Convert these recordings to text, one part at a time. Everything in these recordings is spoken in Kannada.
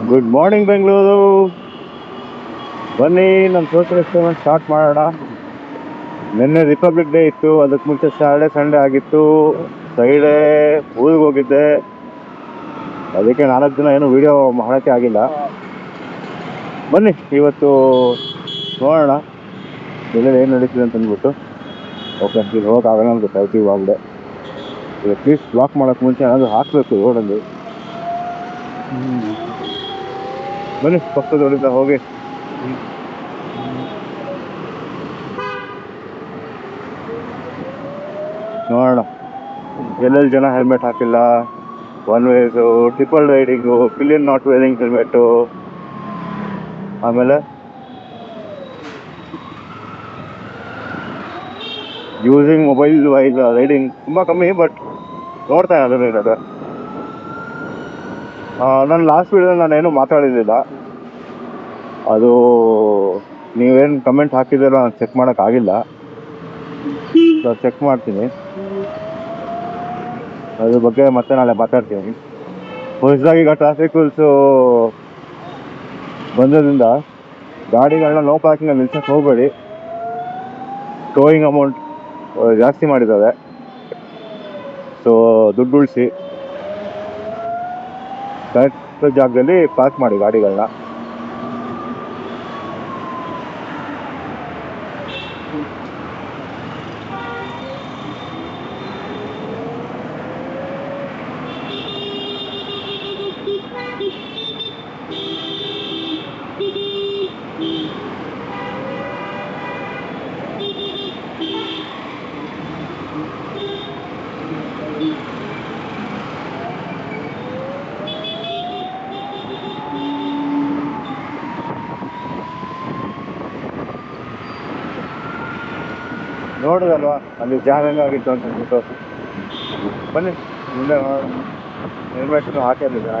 Good morning Bengaluru. ಬನ್ನಿ ನಮ್ಮ ಸೋಷಲ್ ಎಕ್ಸ್ಪೆರಿಮೆಂಟ್ ಸ್ಟಾರ್ಟ್ ಮಾಡೋಣ. ನಿನ್ನೆ ರಿಪಬ್ಲಿಕ್ ಡೇ ಇತ್ತು, ಅದಕ್ಕೆ ಮುಂಚೆ ಸ್ಯಾಟರ್ಡೆ ಸಂಡೇ ಆಗಿತ್ತು. ಫ್ರೈಡೇ ಊರಿಗೆ ಹೋಗಿದ್ದೆ, ಅದಕ್ಕೆ 4 ದಿನ ಏನು ವಿಡಿಯೋ ಮಾಡೋಕ್ಕೆ ಆಗಿಲ್ಲ. ಬನ್ನಿ ಇವತ್ತು ನೋಡೋಣ ಎಲ್ಲೆಲ್ಲಿ ಏನು ನಡೀತಿದೆ ಅಂತ ಅಂದ್ಬಿಟ್ಟು. ಓಕೆ, ಇಲ್ಲಿ ಹೋಗೋಕ್ಕಾಗಲ್ಲ ಅಂತ ಗೊತ್ತಾಯ್ತು ಇವಾಗಲೇ. ಈಗ ಪ್ಲೀಸ್ ಬ್ಲಾಕ್ ಮಾಡೋಕ್ಕೆ ಮುಂಚೆ ಏನಾದರೂ ಹಾಕಬೇಕು ರೋಡಲ್ಲಿ. ಬನ್ನಿ ಪಕ್ಕದೊಳಗಿಂದ ಹೋಗಿ ನೋಡೋಣ ಎಲ್ಲೆಲ್ಲಿ ಜನ ಹೆಲ್ಮೆಟ್ ಹಾಕಿಲ್ಲ. One ways, triple riding, pillion not varying helmet, ಆಮೇಲೆ ಯೂಸಿಂಗ್ ಮೊಬೈಲ್ ವೈಲ್ ರೈಡಿಂಗ್ ತುಂಬ ಕಮ್ಮಿ. ಬಟ್ ನೋಡ್ತಾ ಇರೋದು ಇರೋದು. ನಾನು ಲಾಸ್ಟ್ ವೀಡಿಯೋದಲ್ಲಿ ನಾನೇನು ಮಾತಾಡಿರಲಿಲ್ಲ. ಅದು ನೀವೇನು ಕಮೆಂಟ್ ಹಾಕಿದ್ದೀರೋ ನಾನು ಚೆಕ್ ಮಾಡೋಕ್ಕಾಗಿಲ್ಲ. ಚೆಕ್ ಮಾಡ್ತೀನಿ, ಅದ್ರ ಬಗ್ಗೆ ಮತ್ತೆ ನಾಳೆ ಮಾತಾಡ್ತೀನಿ. ಹೊಸದಾಗಿ ಈಗ ಟ್ರಾಫಿಕ್ ರೂಲ್ಸು ಬಂದೋದ್ರಿಂದ ಗಾಡಿಗಳನ್ನ ನೋ ಪಾರ್ಕಿಂಗಲ್ಲಿ ನಿಲ್ಸಕ್ಕೆ ಹೋಗಬೇಡಿ. ಟೋಯಿಂಗ್ ಅಮೌಂಟ್ ಜಾಸ್ತಿ ಮಾಡಿದ್ದಾರೆ. ಸೊ ದುಡ್ಡು ಉಳಿಸಿ ಕರೆಕ್ಟ್ ಜಾಗದಲ್ಲಿ ಪಾರ್ಕ್ ಮಾಡಿ ಗಾಡಿಗಳನ್ನ. ನೋಡೋದಲ್ವಾ ಅಲ್ಲಿ ಜಾಮ್ ಆಗಿತ್ತು ಅಂತ ಅಂದ್ಬಿಟ್ಟು. ಬನ್ನಿ ಮುಂದೆ ನೋಡೋಣ. ಹೆಲ್ಮೆಟ್ನು ಹಾಕಿರಲಿಲ್ಲ.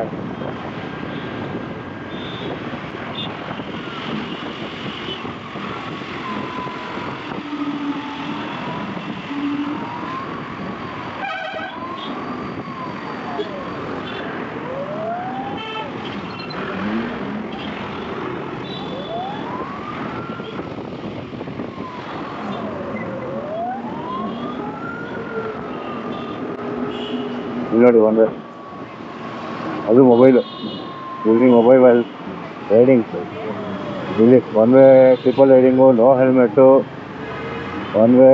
ಇಲ್ಲಿ ನೋಡಿ ಒನ್ ವೇ, ಅದು mobile using mobile while riding. ಇಲ್ಲಿ one way triple riding, no helmet, one way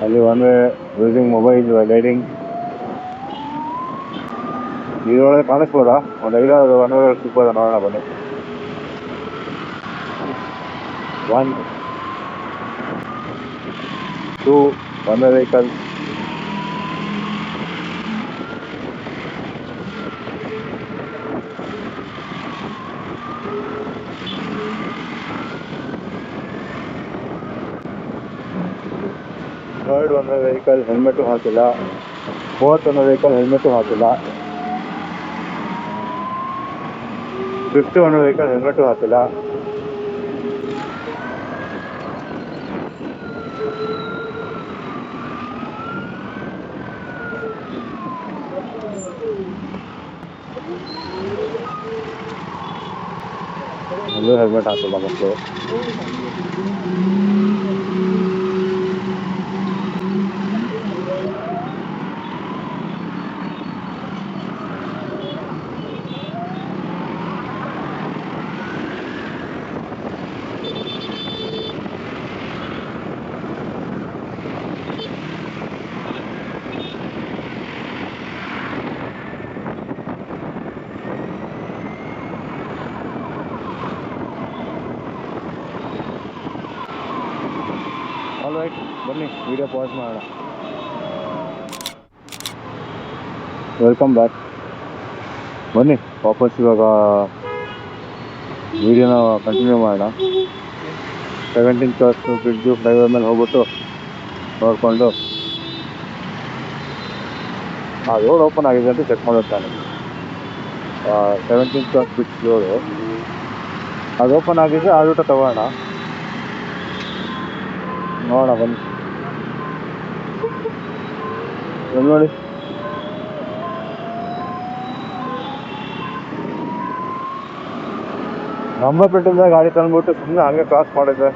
ಅಲ್ಲಿ one way using mobile riding. ಇದರೊಳಗೆ ಕಾಣಿಸ್ಬೋದಾ? ಒಂದು 5 ಒನ್ ವೇ ಸಿಗ್ಬೋದಾ ನೋಡೋಣ ಬನ್ನಿ. 1 2 one way vehicle, 3rd one way vehicle helmet ಹಾಕಿಲ್ಲ, 4th one way vehicle helmet ಹಾಕಿಲ್ಲ, 5th one way vehicle helmet ಹಾಕಿಲ್ಲ. ಅಲ್ಲೂ ಹೆಲ್ಮೆಟ್ ಹಾಕಿಲ್ಲ ಮಕ್ಕಳು. ಆಲ್ರೈಟ್, ಬನ್ನಿ ವಿಡಿಯೋ ಪಾಸ್ ಮಾಡೋಣ. Welcome back. ಬನ್ನಿ ವಾಪಸ್ ಇವಾಗ ವಿಡಿಯೋನ ಕಂಟಿನ್ಯೂ ಮಾಡೋಣ. 17th ಕ್ರಾಸ್ ಬ್ರಿಡ್ಜು ಫ್ಲೈಓವರ್ ಮೇಲೆ ಹೋಗ್ಬಿಟ್ಟು ನೋಡಿಕೊಂಡು ರೋಡ್ ಓಪನ್ ಆಗಿದೆ ಅಂತ ಚೆಕ್ ಮಾಡೋದು. 17th ಕ್ರಾಸ್ ಬ್ರಿಡ್ಜ್ ರೋಡು ಅದು ಓಪನ್ ಆಗಿದೆ, ಆ ರೂಟ ತಗೋಣ. ನೋಡೋಣ ಬನ್ನಿ. ನೋಡಿ ನಂಬರ್ ಪ್ಲೇಟಿಂದ ಗಾಡಿ ತಂದ್ಬಿಟ್ಟು ಸುಮ್ಮನೆ ಹಂಗೆ ಕ್ರಾಸ್ ಮಾಡಿದ್ದೆ.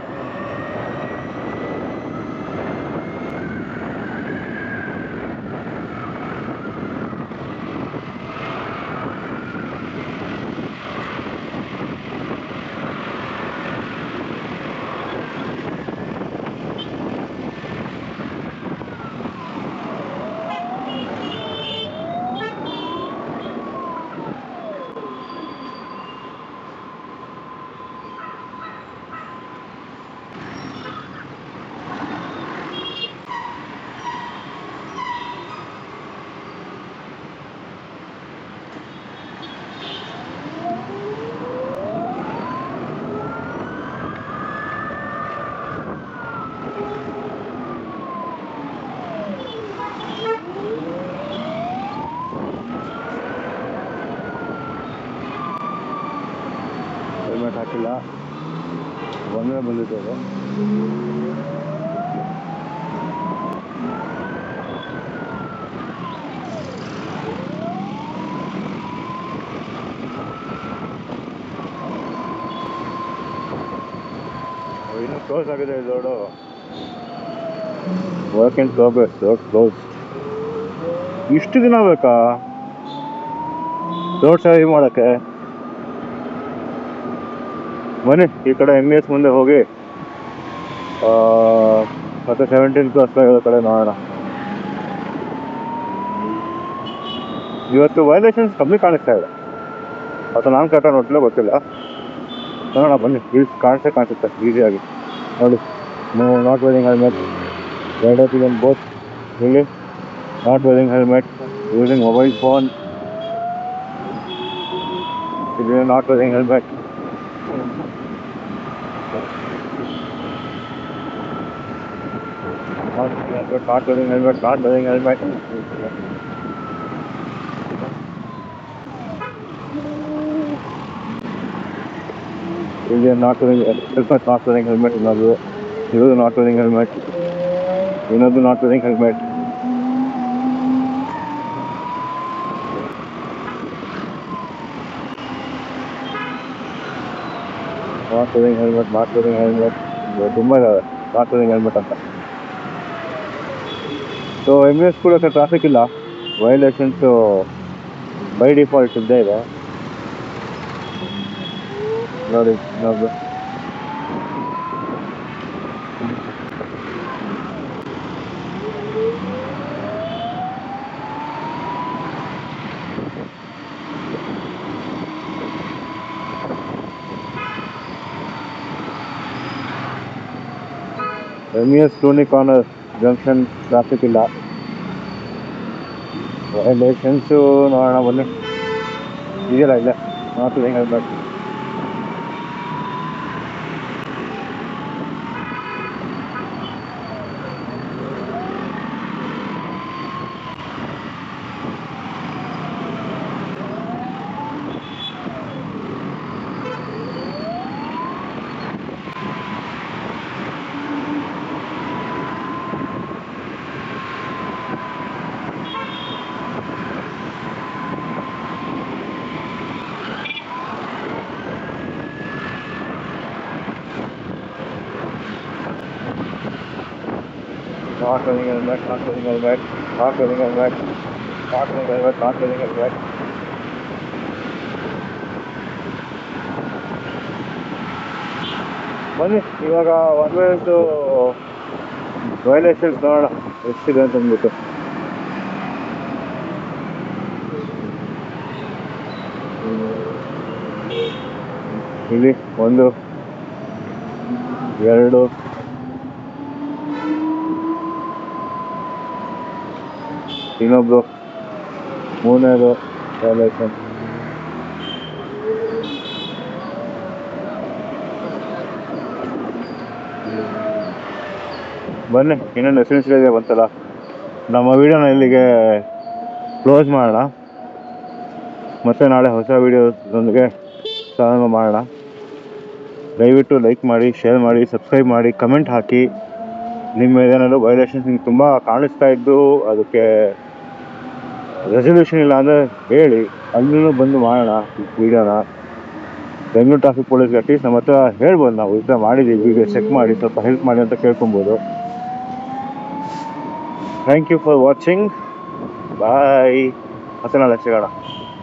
ಹೆಲ್ಮೆಟ್ ಹಾಕಿಲ್ಲ, ಒಂದೇ ಬಂದಿದ್ದೇವೆ. ಇನ್ನು ಕ್ಲೋಸ್ ಆಗಿದೆ ಈ road. Work in progress, road close. ಇಷ್ಟು ದಿನ ಬೇಕಾ ರೋಡ್ ಸರಿ ಮಾಡೋಕ್ಕೆ? ಬನ್ನಿ ಈ ಕಡೆ MES ಮುಂದೆ ಹೋಗಿ ಮತ್ತೆ 17 ಕ್ಲಾಸ್ ಕಡೆ ನೋಡೋಣ. ಇವತ್ತು ವೈಲೇಷನ್ಸ್ ಕಮ್ಮಿ ಕಾಣಿಸ್ತಾ ಇದೆ, ಅಥವಾ ನಾನು ಕರೆಕ್ಟಾಗಿ ನೋಡ್ತಿಲ್ಲ, ಗೊತ್ತಿಲ್ಲ. ನೋಡೋಣ ಬನ್ನಿ. ಇಲ್ಲಿ ಕಾಣಿಸುತ್ತೆ ಈಸಿಯಾಗಿ ನೋಡಿ. Not wearing helmet, rider both. ಇಲ್ಲಿ not wearing helmet, using mobile phone. ಇಲ್ಲಿ not wearing helmet. Not wearing helmet, not wearing helmet. Indian not wearing helmet, not wearing helmet. Another, you not wearing helmet. Another not wearing helmet. Not wearing helmet, not wearing helmet. ತುಂಬಾ not wearing helmet ಅಂತ. ಸೊ MES ಕೂಡ ಟ್ರಾಫಿಕ್ ಇಲ್ಲ, ವೈಲೇಷನ್ಸು ಬೈ ಡಿಫಾಲ್ಟ್ ಇದ್ದೇ ಇದೆ ನೋಡಿ. ನಾವು MES ಟೂನಿ ಕಾರ್ನರ್ ಜಂಕ್ಷನ್ ಟ್ರಾಫಿಕ್ ಇಲ್ಲ. ವೈಲೇಷನ್ಸು ನೋಡೋಣ ಬನ್ನಿ. ಇದೆಯಲ್ಲ ಇಲ್ಲ, not wearing helmet. Not wearing helmet, not wearing helmet, not wearing helmet, not wearing helmet, not wearing helmet. ಬನ್ನಿ ಇವಾಗ 1 ಮಿನಿಟ್ ವೈಲೇಷನ್ಸ್ ನೋಡೋಣ ಎಷ್ಟಿದೆ ಅಂತ ಅಂದ್ಬಿಟ್ಟು. ಇಲ್ಲಿ 1, 2, ಇನ್ನೊಬ್ರು 3ನೇದು ವೈಲೇಷನ್. ಬನ್ನಿ ಇನ್ನೊಂದು ಎಸೆನ್ಷಿಯಲ್ ಇದೆ ಬಂತಲ್ಲ, ನಮ್ಮ ವಿಡಿಯೋನ ಇಲ್ಲಿಗೆ ಕ್ಲೋಸ್ ಮಾಡೋಣ. ಮತ್ತೆ ನಾಳೆ ಹೊಸ ವಿಡಿಯೋದೊಂದಿಗೆ ಪ್ರಾರಂಭ ಮಾಡೋಣ. ದಯವಿಟ್ಟು ಲೈಕ್ ಮಾಡಿ, ಶೇರ್ ಮಾಡಿ, ಸಬ್ಸ್ಕ್ರೈಬ್ ಮಾಡಿ, ಕಮೆಂಟ್ ಹಾಕಿ. ನಿಮ್ಮ ಏನಾದ್ರು ವೈಲೇಷನ್ಸ್ ನಿಮ್ಗೆ ತುಂಬ ಕಾಣಿಸ್ತಾ ಇದ್ದು ಅದಕ್ಕೆ ರೆಸಲ್ಯೂಷನ್ ಇಲ್ಲ ಅಂದರೆ ಹೇಳಿ, ಅಲ್ಲೂ ಬಂದು ಮಾಡೋಣ ವೀಡಿಯೋನ. ಬೆಂಗಳೂರು ಟ್ರಾಫಿಕ್ ಪೊಲೀಸ್ಗೆ ಅಟ್ಲೀಸ್ಟ್ ನಮ್ಮ ಹತ್ರ ಹೇಳ್ಬೋದು, ನಾವು ಈ ಥರ ಮಾಡಿದ್ದೀವಿ, ವೀಡಿಯೋ ಚೆಕ್ ಮಾಡಿ ಸ್ವಲ್ಪ ಹೆಲ್ಪ್ ಮಾಡಿ ಅಂತ ಕೇಳ್ಕೊಬೋದು. Thank you for watching. Bye. ಮತ್ತೆ ನಾಳೆ ಸಿಗೋಣ.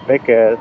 Take care.